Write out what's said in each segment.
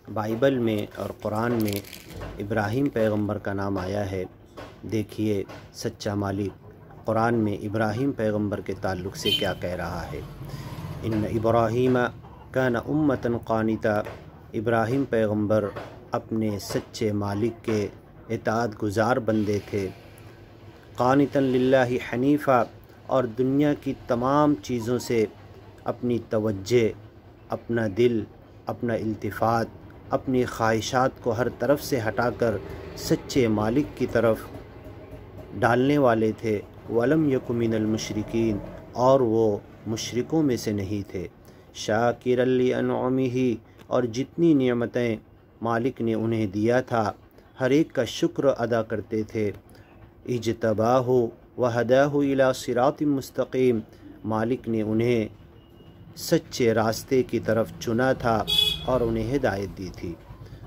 Bible میں اور قرآن میں ابراہیم پیغمبر کا نام آیا ہے۔ دیکھیے سچا مالک قرآن میں ابراہیم پیغمبر کے تعلق سے کیا کہہ رہا ہے۔ ان ابراہیم کان امۃ قانتا، ابراہیم پیغمبر اپنے سچے مالک کے اطاعت گزار بندے تھے۔ قانتا للہ حنیفا، اور دنیا کی تمام چیزوں سے اپنی توجہ، اپنا دل، اپنا التفات، اپنی خواہشات کو ہر طرف سے ہٹا کر سچے مالک کی طرف ڈالنے والے تھے۔ ولم یک من المشرکین، اور وہ مشرکوں میں سے نہیں تھے۔ شاکرا لانعمہ، اور جتنی نعمتیں مالک نے انہیں دیا تھا ہر ایک کا شکر ادا کرتے تھے۔ اجتباہ وہداہ الی صراط مستقیم، مالک نے انہیں سچے راستے کی طرف چنا تھا اور انہیں ہدایت دی تھی۔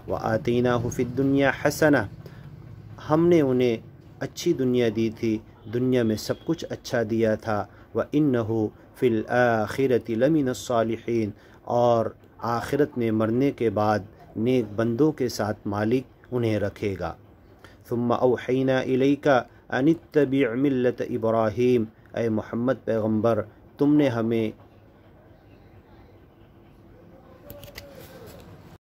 وآتیناہ فی الدنیا حسنہ، ہم نے انہیں اچھی دنیا دی تھی، دنیا میں سب کچھ اچھا دیا تھا۔ وإنہ فی الآخرۃ لمن الصالحین، اور آخرت میں مرنے کے بعد نیک بندوں کے ساتھ مالک انہیں رکھے گا۔ ثم اوحینا الیک ان اتبع ملت ابراہیم، اے محمد پیغمبر تم نے ہمیں